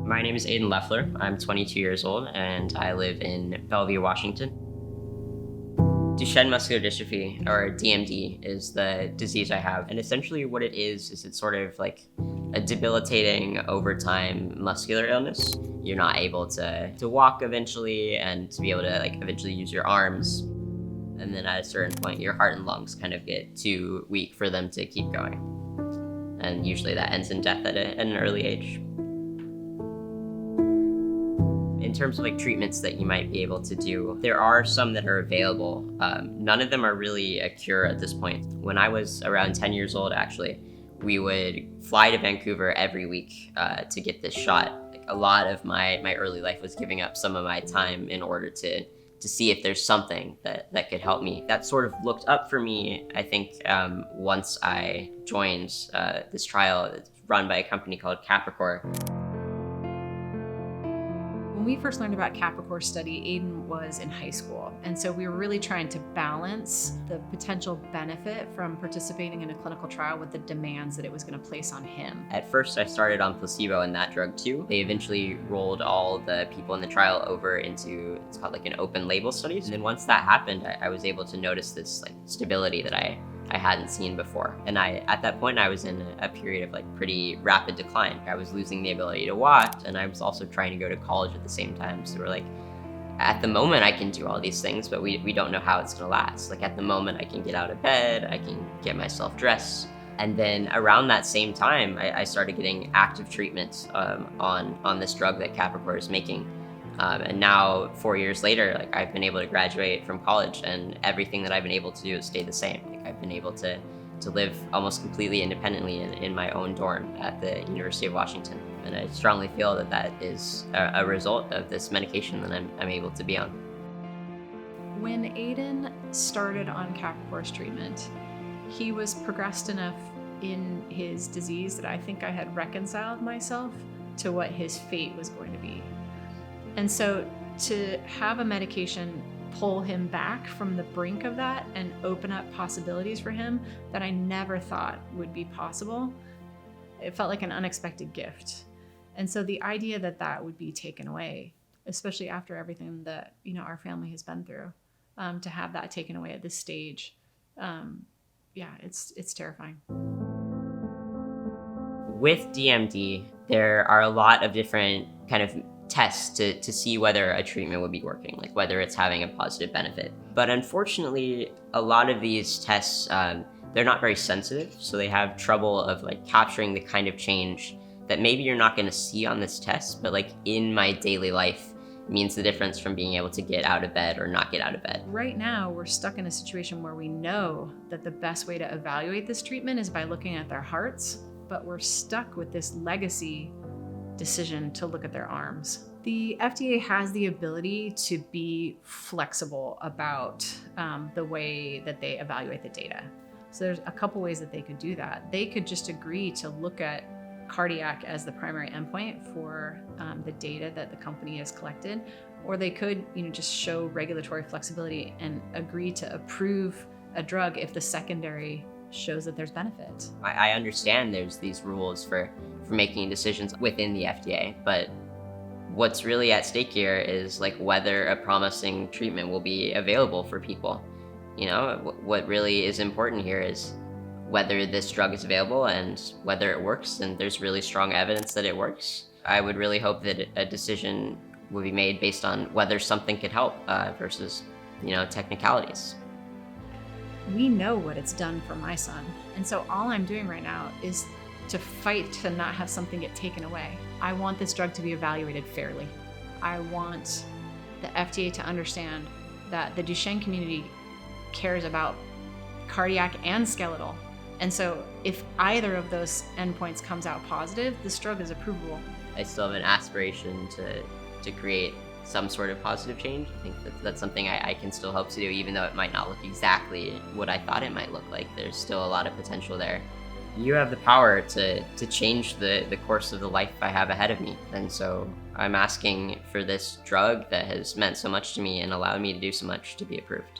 My name is Aidan Leffler. I'm 22 years old and I live in Bellevue, Washington. Duchenne Muscular Dystrophy, or DMD, is the disease I have. And essentially what it is it's sort of like a debilitating over time muscular illness. You're not able to walk eventually and to be able to eventually use your arms. And then at a certain point, your heart and lungs kind of get too weak for them to keep going. And usually that ends in death at an early age. In terms of treatments that you might be able to do, there are some that are available. None of them are really a cure at this point. When I was around 10 years old, actually, we would fly to Vancouver every week to get this shot. A lot of my early life was giving up some of my time in order to see if there's something that could help me. That sort of looked up for me, I think, once I joined this trial run by a company called Capricor. When we first learned about Capricor study, Aidan was in high school. And so we were really trying to balance the potential benefit from participating in a clinical trial with the demands that it was going to place on him. At first, I started on placebo and that drug too. They eventually rolled all the people in the trial over into, it's called an open label study. And then once that happened, I was able to notice this stability that I hadn't seen before. And at that point, I was in a period of pretty rapid decline. I was losing the ability to walk, and I was also trying to go to college at the same time. So we're at the moment I can do all these things, but we don't know how it's gonna last. At the moment I can get out of bed, I can get myself dressed. And then around that same time, I started getting active treatments on this drug that Capricor is making. And now 4 years later, I've been able to graduate from college, and everything that I've been able to do has stayed the same. I've been able to live almost completely independently in my own dorm at the University of Washington. And I strongly feel that is a result of this medication that I'm able to be on. When Aidan started on Capricor's treatment, he was progressed enough in his disease that I think I had reconciled myself to what his fate was going to be. And so to have a medication pull him back from the brink of that and open up possibilities for him that I never thought would be possible, it felt like an unexpected gift. And so the idea that would be taken away, especially after everything that our family has been through, to have that taken away at this stage, it's terrifying. With DMD, there are a lot of different kind of tests to see whether a treatment would be working, whether it's having a positive benefit. But unfortunately, a lot of these tests, they're not very sensitive, so they have trouble of capturing the kind of change that maybe you're not going to see on this test, but in my daily life means the difference from being able to get out of bed or not get out of bed. Right now, we're stuck in a situation where we know that the best way to evaluate this treatment is by looking at their hearts, but we're stuck with this legacy decision to look at their arms. The FDA has the ability to be flexible about the way that they evaluate the data. So there's a couple ways that they could do that. They could just agree to look at cardiac as the primary endpoint for the data that the company has collected, or they could just show regulatory flexibility and agree to approve a drug if the secondary shows that there's benefit. I understand there's these rules for making decisions within the FDA, but what's really at stake here is whether a promising treatment will be available for people. What really is important here is whether this drug is available and whether it works, and there's really strong evidence that it works. I would really hope that a decision will be made based on whether something could help versus technicalities. We know what it's done for my son. And so all I'm doing right now is to fight to not have something get taken away. I want this drug to be evaluated fairly. I want the FDA to understand that the Duchenne community cares about cardiac and skeletal. And so if either of those endpoints comes out positive, this drug is approvable. I still have an aspiration to create some sort of positive change. I think that's something I can still hope to do, even though it might not look exactly what I thought it might look like. There's still a lot of potential there. You have the power to change the course of the life I have ahead of me. And so I'm asking for this drug that has meant so much to me and allowed me to do so much to be approved.